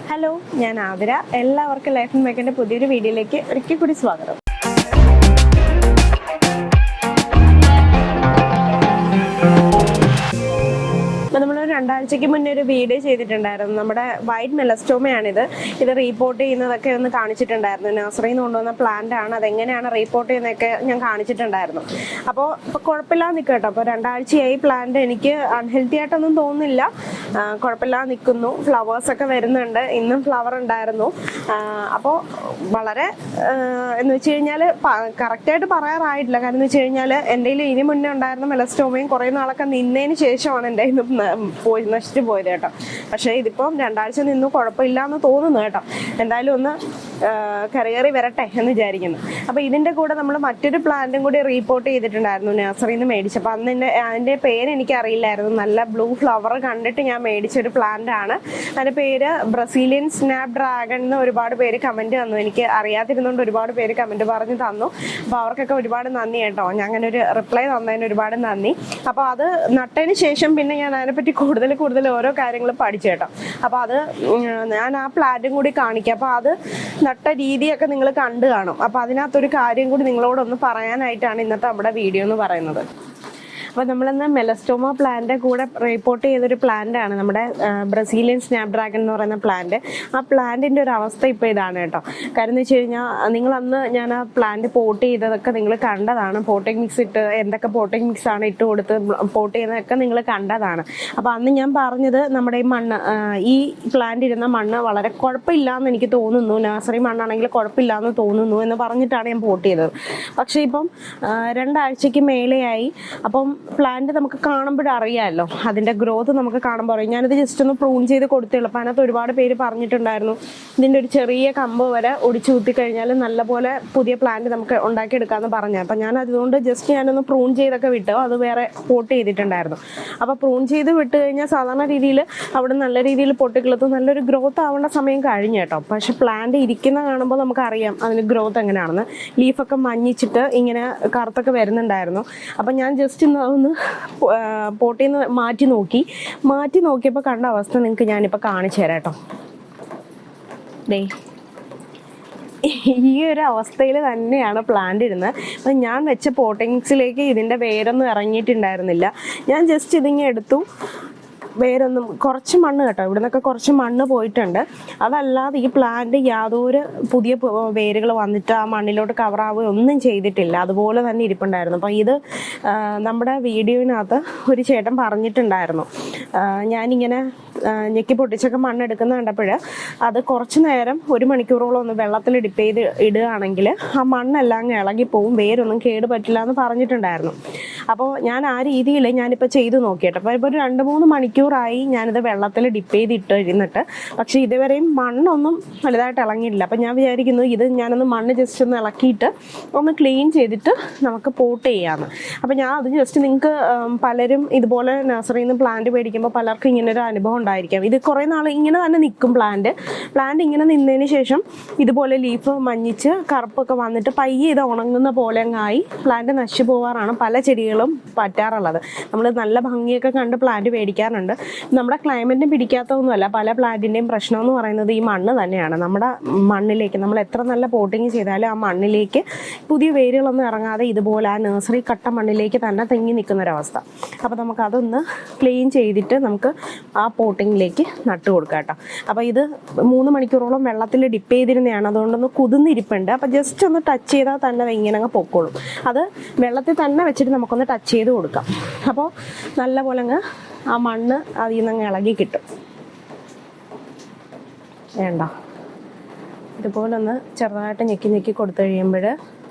Hello, ഞാൻ ആതിര. എല്ലാവർക്കും life and മേക്കിൻ്റെ പുതിയൊരു വീഡിയോയിലേക്ക് ഒരിക്കൽ കൂടി സ്വാഗതം. നമ്മൾ 2 ആഴ്ചയ്ക്ക് മുന്നേ ഒരു വീഡിയോ ചെയ്തിട്ടുണ്ടായിരുന്നു. നമ്മുടെ വൈറ്റ് മെലസ്റ്റോമയാണിത്. ഇത് റീപോർട്ട് ചെയ്യുന്നതൊക്കെ ഒന്ന് കാണിച്ചിട്ടുണ്ടായിരുന്നു. നഴ്സറിയിൽ നിന്ന് കൊണ്ടുവന്ന പ്ലാന്റ് ആണ്, അതെങ്ങനെയാണ് റീപോർട്ട് ചെയ്യുന്നതൊക്കെ ഞാൻ കാണിച്ചിട്ടുണ്ടായിരുന്നു. അപ്പോൾ കുഴപ്പമില്ലാതെ നിൽക്കും കേട്ടോ. അപ്പോൾ 2 ആഴ്ചയായി പ്ലാന്റ് എനിക്ക് അൺഹെൽത്തി ആയിട്ടൊന്നും തോന്നുന്നില്ല, കുഴപ്പമില്ലാതെ നിൽക്കുന്നു. ഫ്ലവേഴ്സൊക്കെ വരുന്നുണ്ട്. ഇന്നും ഫ്ലവർ ഉണ്ടായിരുന്നു. അപ്പോൾ വളരെ എന്ന് വെച്ച് കഴിഞ്ഞാൽ കറക്റ്റായിട്ട് പറയാറായിട്ടില്ല. കാരണം എന്ന് വെച്ച് കഴിഞ്ഞാൽ എൻ്റെ കയ്യിൽ ഇനി മുന്നേ ഉണ്ടായിരുന്ന മെലസ്റ്റോമയും കുറേ നാളൊക്കെ നിന്നതിന് ശേഷമാണ് എൻ്റെ കയ്യിൽ നശിച്ചു പോയത് കേട്ടോ. പക്ഷേ ഇതിപ്പം 2 ആഴ്ച നിന്നു, കുഴപ്പമില്ല എന്ന് തോന്നുന്നു കേട്ടോ. എന്തായാലും ഒന്ന് കയറി വരട്ടെ എന്ന് വിചാരിക്കുന്നു. അപ്പോൾ ഇതിൻ്റെ കൂടെ നമ്മൾ മറ്റൊരു പ്ലാന്റും കൂടി റീപോർട്ട് ചെയ്തിട്ടുണ്ടായിരുന്നു നഴ്സറിയിൽ നിന്ന് മേടിച്ചപ്പോൾ. അന്ന് അതിൻ്റെ പേര് എനിക്കറിയില്ലായിരുന്നു. നല്ല ബ്ലൂ ഫ്ലവർ കണ്ടിട്ട് ഞാൻ മേടിച്ചൊരു പ്ലാന്റ് ആണ്. അതിൻ്റെ പേര് ബ്രസീലിയൻ സ്നാപ് ഡ്രാഗൺ എന്ന് ഒരുപാട് പേര് കമൻറ്റ് തന്നു. എനിക്ക് അറിയാതിരുന്നുകൊണ്ട് ഒരുപാട് പേര് കമൻറ്റ് പറഞ്ഞ് തന്നു. അപ്പോൾ അവർക്കൊക്കെ ഒരുപാട് നന്ദി കേട്ടോ. ഞാൻ അങ്ങനെ ഒരു റിപ്ലൈ തന്നതിന് ഒരുപാട് നന്ദി. അപ്പോൾ അത് നട്ടതിന് ശേഷം പിന്നെ ഞാൻ അതിനെപ്പറ്റി കൂടുതൽ ഓരോ കാര്യങ്ങൾ പഠിച്ചു കേട്ടോ. അപ്പോൾ അത് ഞാൻ ആ പ്ലാന്റും കൂടി കാണിക്കാം. അപ്പോൾ അത് നട്ട രീതിയൊക്കെ നിങ്ങൾ കണ്ടു കാണും. അപ്പോൾ അതിനകത്തൊരു കാര്യം കൂടി നിങ്ങളോടൊന്ന് പറയാനായിട്ടാണ് ഇന്നത്തെ നമ്മുടെ വീഡിയോ എന്ന് പറയുന്നത്. അപ്പോൾ നമ്മളിന്ന് മെലസ്റ്റോമ പ്ലാന്റ് കൂടെ റിപ്പോർട്ട് ചെയ്തൊരു പ്ലാന്റ് ആണ് നമ്മുടെ ബ്രസീലിയൻ സ്നാപ് ഡ്രാഗൺ എന്ന് പറയുന്ന പ്ലാന്റ്. ആ പ്ലാന്റിൻ്റെ ഒരു അവസ്ഥ ഇപ്പോൾ ഇതാണ് കേട്ടോ. കാര്യം എന്ന് വെച്ച് കഴിഞ്ഞാൽ നിങ്ങളന്ന് ഞാൻ ആ പ്ലാന്റ് പോട്ട് ചെയ്തതൊക്കെ നിങ്ങൾ കണ്ടതാണ്. പോട്ടിംഗ് മിക്സ് ഇട്ട് എന്തൊക്കെ പോട്ടിംഗ് മിക്സ് ആണ് ഇട്ട് കൊടുത്ത് പോട്ട് ചെയ്യുന്നതൊക്കെ നിങ്ങൾ കണ്ടതാണ്. അപ്പോൾ അന്ന് ഞാൻ പറഞ്ഞത് നമ്മുടെ ഈ മണ്ണ്, ഈ പ്ലാന്റ് ഇരുന്ന മണ്ണ് വളരെ കുഴപ്പമില്ലാന്ന് എനിക്ക് തോന്നുന്നു, നഴ്സറി മണ്ണാണെങ്കിൽ കുഴപ്പമില്ലാന്ന് തോന്നുന്നു എന്ന് പറഞ്ഞിട്ടാണ് ഞാൻ പോട്ട് ചെയ്തത്. പക്ഷേ ഇപ്പം 2 ആഴ്ചയ്ക്ക് മേലെയായി. അപ്പം പ്ലാന്റ് നമുക്ക് കാണുമ്പോഴറിയാമല്ലോ, അതിൻ്റെ ഗ്രോത്ത് നമുക്ക് കാണുമ്പോൾ അറിയാം. ഞാനിത് ജസ്റ്റ് ഒന്ന് പ്രൂൺ ചെയ്ത് കൊടുത്തുള്ളൂ. അപ്പോൾ അതിനകത്ത് ഒരുപാട് പേര് പറഞ്ഞിട്ടുണ്ടായിരുന്നു ഇതിൻ്റെ ഒരു ചെറിയ കമ്പ് വരെ ഒടിച്ചു കുത്തി കഴിഞ്ഞാൽ നല്ലപോലെ പുതിയ പ്ലാന്റ് നമുക്ക് ഉണ്ടാക്കിയെടുക്കാമെന്ന് പറഞ്ഞു. അപ്പോൾ ഞാൻ അതുകൊണ്ട് ജസ്റ്റ് ഞാനൊന്ന് പ്രൂൺ ചെയ്തൊക്കെ വിട്ടു. അത് വേറെ പോട്ട് ചെയ്തിട്ടുണ്ടായിരുന്നു. അപ്പോൾ പ്രൂൺ ചെയ്ത് വിട്ട് കഴിഞ്ഞാൽ സാധാരണ രീതിയിൽ അവിടെ നല്ല രീതിയിൽ പൊട്ടിക്കിളത്ത് നല്ലൊരു ഗ്രോത്ത് ആവേണ്ട സമയം കഴിഞ്ഞു കേട്ടോ. പക്ഷെ പ്ലാന്റ് ഇരിക്കുന്ന കാണുമ്പോൾ നമുക്കറിയാം അതിന് ഗ്രോത്ത് എങ്ങനെയാണെന്ന്. ലീഫൊക്കെ മഞ്ഞിച്ചിട്ട് ഇങ്ങനെ കറുത്തൊക്കെ വരുന്നുണ്ടായിരുന്നു. അപ്പം ഞാൻ ജസ്റ്റ് ഒന്ന് പോട്ടിൽ നിന്ന് മാറ്റി നോക്കിയപ്പോൾ കണ്ട അവസ്ഥ നിങ്ങൾക്ക് ഞാനിപ്പോൾ കാണിച്ചു തരാം കേട്ടോ. ദേ ഈ ഒരു അവസ്ഥയിൽ തന്നെയാണ് പ്ലാന്റ് ഇരുന്നത്. അപ്പം ഞാൻ വെച്ച പോട്ടിങ്സിലേക്ക് ഇതിൻ്റെ വേരൊന്നും ഇറങ്ങിയിട്ടുണ്ടായിരുന്നില്ല. ഞാൻ ജസ്റ്റ് ഇതിങ്ങനെ എടുത്തു. വേരൊന്നും കുറച്ച് മണ്ണ് കേട്ടോ, ഇവിടെ നിന്നൊക്കെ കുറച്ച് മണ്ണ് പോയിട്ടുണ്ട്. അതല്ലാതെ ഈ പ്ലാന്റ് യാതൊരു പുതിയ വേരുകൾ വന്നിട്ട് ആ മണ്ണിലോട്ട് കവറാവുകയോ ഒന്നും ചെയ്തിട്ടില്ല. അതുപോലെ തന്നെ ഇരിപ്പുണ്ടായിരുന്നു. അപ്പോൾ ഇത് നമ്മുടെ വീഡിയോയിനകത്ത് ഒരു ചേട്ടൻ പറഞ്ഞിട്ടുണ്ടായിരുന്നു, ഞാനിങ്ങനെ ഞെക്കി പൊട്ടിച്ചൊക്കെ മണ്ണെടുക്കുന്ന കണ്ടപ്പോൾ അത് കുറച്ച് നേരം 1 മണിക്കൂറോളം ഒന്ന് വെള്ളത്തിൽ ഡിപ്പ് ചെയ്ത് ഇടുകയാണെങ്കിൽ ആ മണ്ണെല്ലാം അങ്ങ് ഇളകിപ്പോവും, വേരൊന്നും കേട് പറ്റില്ല എന്ന് പറഞ്ഞിട്ടുണ്ടായിരുന്നു. അപ്പോൾ ഞാൻ ആ രീതിയിൽ ഞാനിപ്പോൾ ചെയ്ത് നോക്കിയിട്ട് അപ്പോൾ ഇപ്പോൾ ഒരു 2-3 മണിക്കൂറായി ഞാനിത് വെള്ളത്തിൽ ഡിപ്പ് ചെയ്തിട്ട് ഇരുന്നിട്ട്. പക്ഷേ ഇതുവരെയും മണ്ണൊന്നും വലുതായിട്ട് ഇളങ്ങിയിട്ടില്ല. അപ്പോൾ ഞാൻ വിചാരിക്കുന്നു ഇത് ഞാനൊന്ന് മണ്ണ് ജസ്റ്റ് ഒന്ന് ഇളക്കിയിട്ട് ഒന്ന് ക്ലീൻ ചെയ്തിട്ട് നമുക്ക് പോട്ട് ചെയ്യാമെന്ന്. അപ്പോൾ ഞാൻ അത് ജസ്റ്റ് നിങ്ങൾക്ക് പലരും ഇതുപോലെ നഴ്സറിയിൽ നിന്ന് പ്ലാന്റ് മേടിക്കുമ്പോൾ പലർക്കും ഇങ്ങനൊരു അനുഭവം ഉണ്ടായിരിക്കാം. ഇത് കുറേ നാൾ ഇങ്ങനെ തന്നെ നിൽക്കും പ്ലാന്റ് ഇങ്ങനെ നിന്നതിന് ശേഷം ഇതുപോലെ ലീഫ് മഞ്ഞിച്ച് കറുപ്പൊക്കെ വന്നിട്ട് പയ്യെ ഇത് ഉണങ്ങുന്ന പോലെ അങ്ങായി പ്ലാന്റ് നശിച്ചു പോകാറാണ് പല ചെടികളും പറ്റാറുള്ളത്. നമ്മൾ നല്ല ഭംഗിയൊക്കെ കണ്ട് പ്ലാന്റ് മേടിക്കാറുണ്ട്. നമ്മുടെ ക്ലൈമറ്റിന് പിടിക്കാത്തതൊന്നുമല്ല, പല പ്ലാന്റിൻ്റെയും പ്രശ്നം എന്ന് പറയുന്നത് ഈ മണ്ണ് തന്നെയാണ്. നമ്മുടെ മണ്ണിലേക്ക് നമ്മൾ എത്ര നല്ല പോട്ടിങ് ചെയ്താലും ആ മണ്ണിലേക്ക് പുതിയ വേരുകളൊന്നും ഇറങ്ങാതെ ഇതുപോലെ ആ നഴ്സറി കട്ട മണ്ണിലേക്ക് തന്നെ തെങ്ങി നിൽക്കുന്നൊരവസ്ഥ. അപ്പോൾ നമുക്കതൊന്ന് ക്ലീൻ ചെയ്തിട്ട് നമുക്ക് ആ പോട്ടിങ്ങിലേക്ക് നട്ടു കൊടുക്കാം കേട്ടോ. അപ്പോൾ ഇത് 3 മണിക്കൂറോളം വെള്ളത്തിൽ ഡിപ്പ് ചെയ്തിരുന്നതാണ്, അതുകൊണ്ടൊന്ന് കുതിർന്നിരിപ്പുണ്ട്. അപ്പോൾ ജസ്റ്റ് ഒന്ന് ടച്ച് ചെയ്താൽ തന്നെ ഇങ്ങനെ അങ്ങ് പൊക്കോളും. അത് വെള്ളത്തിൽ തന്നെ വെച്ചിട്ട് നമുക്കൊന്ന് ടച്ച് ചെയ്ത് കൊടുക്കാം. അപ്പോൾ നല്ല പോലെ അങ്ങ് ആ മണ്ണ് അതിൽ നിന്ന് അങ്ങ് ഇളകി കിട്ടും. വേണ്ട, ഇതുപോലെ ഒന്ന് ചെറുതായിട്ട് ഞെക്കി കൊടുത്തു കഴിയുമ്പോൾ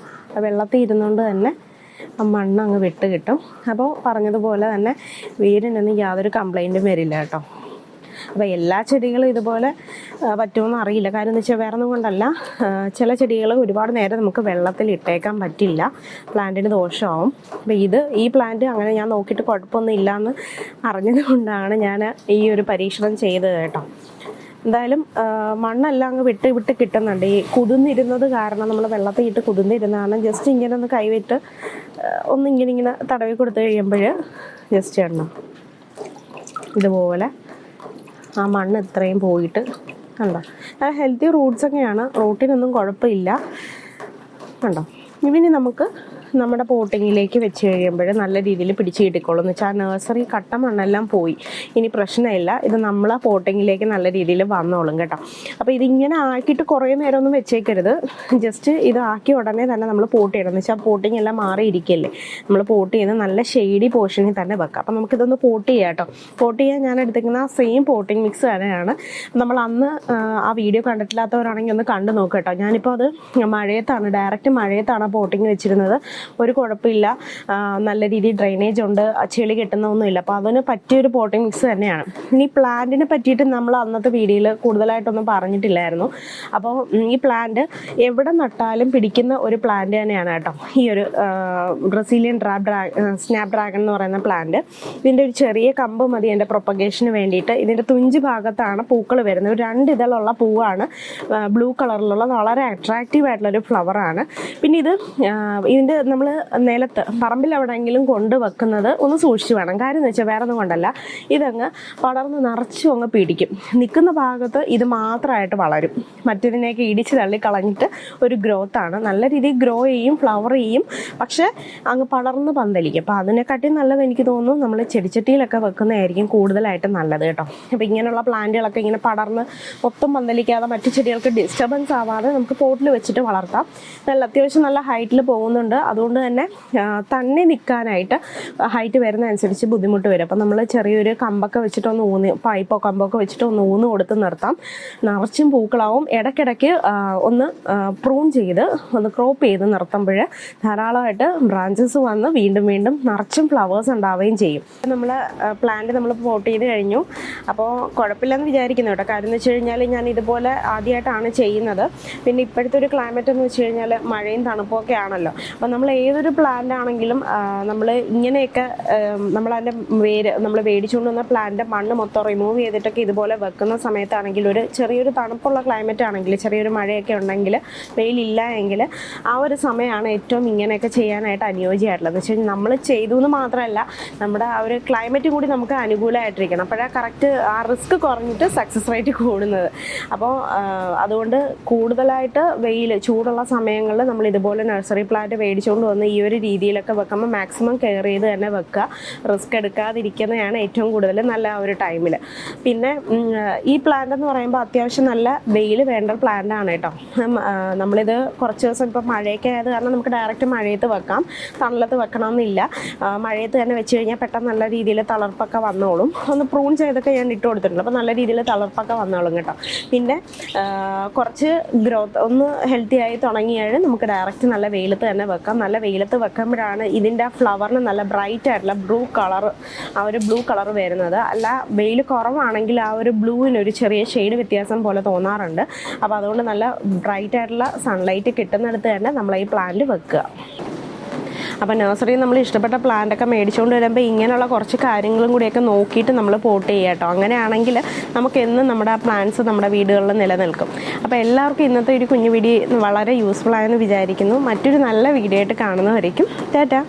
വെള്ളത്തിൽ ഇരുന്നുകൊണ്ട് തന്നെ ആ മണ്ണ് അങ്ങ് വിട്ട് കിട്ടും. അപ്പോൾ പറഞ്ഞതുപോലെ തന്നെ വേരിനൊന്നും യാതൊരു കംപ്ലൈൻറ്റും വരില്ല കേട്ടോ. അപ്പോൾ എല്ലാ ചെടികളും ഇതുപോലെ പറ്റുമെന്ന് അറിയില്ല. കാര്യം എന്ന് വെച്ചാൽ വേറെ ഒന്നും കൊണ്ടല്ല, ചില ചെടികൾ ഒരുപാട് നേരം നമുക്ക് വെള്ളത്തിൽ ഇട്ടേക്കാൻ പറ്റില്ല, പ്ലാന്റിന് ദോഷമാവും. അപ്പോൾ ഈ പ്ലാന്റ് അങ്ങനെ ഞാൻ നോക്കിയിട്ട് കുഴപ്പമൊന്നും ഇല്ലയെന്ന് അറിഞ്ഞത് കൊണ്ടാണ് ഞാൻ ഈ ഒരു പരീക്ഷണം ചെയ്തത് കേട്ടോ. എന്തായാലും മണ്ണെല്ലാം അങ്ങ് വിട്ട് കിട്ടുന്നുണ്ട്. ഈ കുതിർന്നിരുന്നത് കാരണം നമ്മൾ വെള്ളത്തിൽ ഇട്ട് കുതിർന്നിരുന്നതാണ്. ജസ്റ്റ് ഇങ്ങനെ ഒന്ന് കൈവിട്ട് ഇങ്ങനെ തടവി കൊടുത്തു കഴിയുമ്പോൾ ജസ്റ്റ് എണ്ണ ഇതുപോലെ ആ മണ്ണ് ഇത്രയും പോയിട്ട് കണ്ടോ, നല്ല ഹെൽത്തി റൂട്ട്സൊക്കെയാണ്, റൂട്ടിനൊന്നും കുഴപ്പമില്ല. കണ്ടോ, ഇവന് നമുക്ക് നമ്മുടെ പോട്ടിങ്ങിലേക്ക് വെച്ച് കഴിയുമ്പോൾ നല്ല രീതിയിൽ പിടിച്ച് കിട്ടിക്കോളും. എന്ന് വെച്ചാൽ നഴ്സറി കട്ട മണ്ണെല്ലാം പോയി, ഇനി പ്രശ്നമില്ല. ഇത് നമ്മൾ പോട്ടിങ്ങിലേക്ക് നല്ല രീതിയിൽ വന്നോളും കേട്ടോ. അപ്പോൾ ഇതിങ്ങനെ ആക്കിയിട്ട് കുറേ നേരമൊന്നും വെച്ചേക്കരുത്. ജസ്റ്റ് ഇത് ആക്കി ഉടനെ തന്നെ നമ്മൾ പോട്ട് ചെയ്യണം. എന്ന് വെച്ചാൽ പോട്ടിങ് എല്ലാം മാറിയിരിക്കല്ലേ, നമ്മൾ പോട്ട് ചെയ്ത് നല്ല ഷെയ്ഡി പോർഷനിൽ തന്നെ വെക്കാം. അപ്പം നമുക്കിതൊന്ന് പോട്ട് ചെയ്യാം കേട്ടോ. പോട്ട് ചെയ്യാൻ ഞാൻ എടുത്തിരിക്കുന്ന ആ സെയിം പോട്ടിങ് മിക്സ് തന്നെയാണ്. നമ്മൾ അന്ന് ആ വീഡിയോ കണ്ടിട്ടില്ലാത്തവരാണെങ്കിൽ ഒന്ന് കണ്ടു നോക്കുക കേട്ടോ. ഞാനിപ്പോൾ അത് മഴയത്താണ്, ഡയറക്റ്റ് മഴയത്താണ് പോട്ടിങ് വെച്ചിരുന്നത്. ഒരു കുഴപ്പമില്ല, നല്ല രീതിയിൽ ഡ്രെയിനേജ് ഉണ്ട്, ചെളി കെട്ടുന്നൊന്നുമില്ല. അപ്പോൾ അതിന് പറ്റിയൊരു പോട്ടിംഗ് മിക്സ് തന്നെയാണ്. ഇനി പ്ലാന്റിനെ പറ്റിയിട്ട് നമ്മൾ അന്നത്തെ വീഡിയോയിൽ കൂടുതലായിട്ടൊന്നും പറഞ്ഞിട്ടില്ലായിരുന്നു. അപ്പോൾ ഈ പ്ലാന്റ് എവിടെ നട്ടാലും പിടിക്കുന്ന ഒരു പ്ലാന്റ് തന്നെയാണ് കേട്ടോ. ഈ ഒരു ബ്രസീലിയൻ സ്നാപ് ഡ്രാഗൺ എന്ന് പറയുന്ന പ്ലാന്റ്. ഇതിൻ്റെ ഒരു ചെറിയ കമ്പ് മതി എൻ്റെ പ്രൊപ്പഗേഷന് വേണ്ടിയിട്ട്. ഇതിൻ്റെ തുഞ്ച് ഭാഗത്താണ് പൂക്കൾ വരുന്നത്. ഒരു 2 ഇതളുള്ള പൂവാണ്, ബ്ലൂ കളറിലുള്ള വളരെ അട്രാക്റ്റീവ് ആയിട്ടുള്ളൊരു ഫ്ലവറാണ്. പിന്നെ ഇതിൻ്റെ നമ്മൾ നിലത്ത് പറമ്പിൽ എവിടെയെങ്കിലും കൊണ്ടുവെക്കുന്നത് ഒന്ന് സൂക്ഷിച്ച് വേണം. കാര്യം എന്ന് വെച്ചാൽ വേറെ ഒന്നും കൊണ്ടല്ല, ഇതങ്ങ് പടർന്ന് നിറച്ചും അങ്ങ് പിടിക്കും. നിൽക്കുന്ന ഭാഗത്ത് ഇത് മാത്രമായിട്ട് വളരും, മറ്റേതിനെയൊക്കെ ഇടിച്ച് തള്ളി കളഞ്ഞിട്ട് ഒരു ഗ്രോത്താണ്. നല്ല രീതിയിൽ ഗ്രോ ചെയ്യും, ഫ്ലവർ ചെയ്യും, പക്ഷെ അങ്ങ് പടർന്ന് പന്തലിക്കും. അപ്പോൾ അതിനെക്കാട്ടി നല്ലത് എനിക്ക് തോന്നുന്നു നമ്മൾ ചെടിച്ചട്ടിയിലൊക്കെ വെക്കുന്നതായിരിക്കും കൂടുതലായിട്ട് നല്ലത് കേട്ടോ. അപ്പോൾ ഇങ്ങനെയുള്ള പ്ലാന്റുകളൊക്കെ ഇങ്ങനെ പടർന്ന് മൊത്തം പന്തലിക്കാതെ മറ്റു ചെടികൾക്ക് ഡിസ്റ്റർബൻസ് ആവാതെ നമുക്ക് പോട്ടിൽ വെച്ചിട്ട് വളർത്താം. അത്യാവശ്യം നല്ല ഹൈറ്റിൽ പോകുന്നുണ്ട്. അതുകൊണ്ട് തന്നെ നിൽക്കാനായിട്ട് ഹൈറ്റ് വരുന്നതനുസരിച്ച് ബുദ്ധിമുട്ട് വരും. അപ്പം നമ്മൾ ചെറിയൊരു കമ്പൊക്കെ വെച്ചിട്ടൊന്ന് പൈപ്പോ കമ്പൊക്കെ വെച്ചിട്ട് ഒന്ന് ഊന്ന് കൊടുത്ത് നിർത്താം. നിറച്ചും പൂക്കളാവും. ഇടയ്ക്കിടയ്ക്ക് ഒന്ന് പ്രൂൺ ചെയ്ത് ഒന്ന് ക്രോപ്പ് ചെയ്ത് നിർത്തുമ്പോൾ ധാരാളമായിട്ട് ബ്രാഞ്ചസ് വന്ന് വീണ്ടും വീണ്ടും നിറച്ചും ഫ്ലവേഴ്സ് ഉണ്ടാവുകയും ചെയ്യും. നമ്മൾ പ്ലാന്റ് നമ്മൾ പോട്ട് ചെയ്ത് കഴിഞ്ഞു. അപ്പോൾ കുഴപ്പമില്ലെന്ന് വിചാരിക്കുന്നു കേട്ടോ. കാര്യം എന്ന് വെച്ച് കഴിഞ്ഞാൽ ഞാൻ ഇതുപോലെ ആദ്യമായിട്ടാണ് ചെയ്യുന്നത്. പിന്നെ ഇപ്പോഴത്തെ ഒരു ക്ലൈമറ്റ് എന്ന് വെച്ച് കഴിഞ്ഞാൽ മഴയും തണുപ്പും ഒക്കെ ആണല്ലോ. അപ്പോൾ നമ്മൾ ഏതൊരു പ്ലാന്റ് ആണെങ്കിലും നമ്മൾ ഇങ്ങനെയൊക്കെ നമ്മളതിൻ്റെ നമ്മൾ മേടിച്ചുകൊണ്ട് വന്ന പ്ലാന്റിൻ്റെ മണ്ണ് മൊത്തം റിമൂവ് ചെയ്തിട്ടൊക്കെ ഇതുപോലെ വെക്കുന്ന സമയത്താണെങ്കിൽ ഒരു ചെറിയൊരു തണുപ്പുള്ള ക്ലൈമറ്റ് ആണെങ്കിൽ, ചെറിയൊരു മഴയൊക്കെ ഉണ്ടെങ്കിൽ, വെയിലില്ല എങ്കിൽ ആ ഒരു സമയമാണ് ഏറ്റവും ഇങ്ങനെയൊക്കെ ചെയ്യാനായിട്ട് അനുയോജ്യമായിട്ടുള്ളത്. എന്ന് വെച്ച് കഴിഞ്ഞാൽ നമ്മൾ ചെയ്തു എന്ന് മാത്രമല്ല, നമ്മുടെ ആ ഒരു ക്ലൈമറ്റ് കൂടി നമുക്ക് അനുകൂലമായിട്ടിരിക്കണം. അപ്പോഴാണ് കറക്റ്റ് ആ റിസ്ക് കുറഞ്ഞിട്ട് സക്സസ് റേറ്റ് കൂടുന്നത്. അപ്പോൾ അതുകൊണ്ട് കൂടുതലായിട്ട് ചൂടുള്ള സമയങ്ങളിൽ നമ്മൾ ഇതുപോലെ നഴ്സറി പ്ലാന്റ് മേടിച്ചുകൊണ്ട് വന്ന് ഈ ഒരു രീതിയിലൊക്കെ വെക്കുമ്പോൾ മാക്സിമം കെയർ ചെയ്ത് തന്നെ വെക്കുക. റിസ്ക് എടുക്കാതിരിക്കുന്നതാണ് ഏറ്റവും കൂടുതൽ നല്ല ആ ഒരു ടൈമിൽ. പിന്നെ ഈ പ്ലാന്റ് എന്ന് പറയുമ്പോൾ അത്യാവശ്യം നല്ല വെയിൽ വേണ്ട പ്ലാന്റ് ആണ് കേട്ടോ. നമ്മളിത് കുറച്ച് ദിവസം ഇപ്പോൾ മഴയൊക്കെ ആയത് കാരണം നമുക്ക് ഡയറക്റ്റ് മഴയത്ത് വെക്കാം, തണലത്ത് വെക്കണമെന്നില്ല. മഴയത്ത് തന്നെ വെച്ച് കഴിഞ്ഞാൽ പെട്ടെന്ന് നല്ല രീതിയിൽ തളർപ്പൊക്കെ വന്നോളും. ഒന്ന് പ്രൂൺ ചെയ്തൊക്കെ ഞാൻ ഇട്ട് കൊടുത്തിട്ടുണ്ട്. അപ്പോൾ നല്ല രീതിയിൽ തളർപ്പൊക്കെ വന്നോളും കേട്ടോ. പിന്നെ കുറച്ച് ഗ്രോത്ത് ഒന്ന് ഹെൽത്തി ആയി തുടങ്ങിയാൽ നമുക്ക് ഡയറക്റ്റ് നല്ല വെയിലത്ത് തന്നെ വെക്കാം. നല്ല വെയിലത്ത് വെക്കുമ്പോഴാണ് ഇതിൻ്റെ ഫ്ലവറിന് നല്ല ബ്രൈറ്റ് ആയിട്ടുള്ള ആ ഒരു ബ്ലൂ കളർ വരുന്നത്. അല്ല വെയിൽ കുറവാണെങ്കിൽ ആ ഒരു ബ്ലൂവിനൊരു ചെറിയ ഷെയ്ഡ് വ്യത്യാസം പോലെ തോന്നാറുണ്ട്. അപ്പോൾ അതുകൊണ്ട് നല്ല ബ്രൈറ്റ് ആയിട്ടുള്ള സൺലൈറ്റ് കിട്ടുന്നിടത്ത് തന്നെ നമ്മൾ ഈ പ്ലാന്റ് വെക്കുക. അപ്പോൾ നഴ്സറിയിൽ നമ്മൾ ഇഷ്ടപ്പെട്ട പ്ലാന്റൊക്കെ മേടിച്ചുകൊണ്ട് വരുമ്പോൾ ഇങ്ങനെയുള്ള കുറച്ച് കാര്യങ്ങളും കൂടിയൊക്കെ നോക്കിയിട്ട് നമ്മൾ പോട്ട് ചെയ്യുക കേട്ടോ. അങ്ങനെയാണെങ്കിൽ നമുക്ക് എന്നും നമ്മുടെ ആ പ്ലാന്റ്സ് നമ്മുടെ വീടുകളിൽ നിലനിൽക്കും. അപ്പോൾ എല്ലാവർക്കും ഇന്നത്തെ ഒരു കുഞ്ഞു വീഡിയോ വളരെ യൂസ്ഫുൾ ആയെന്ന് വിചാരിക്കുന്നു. മറ്റൊരു നല്ല വീഡിയോ ആയിട്ട് കാണുന്നവരേക്കും ടാറ്റാ.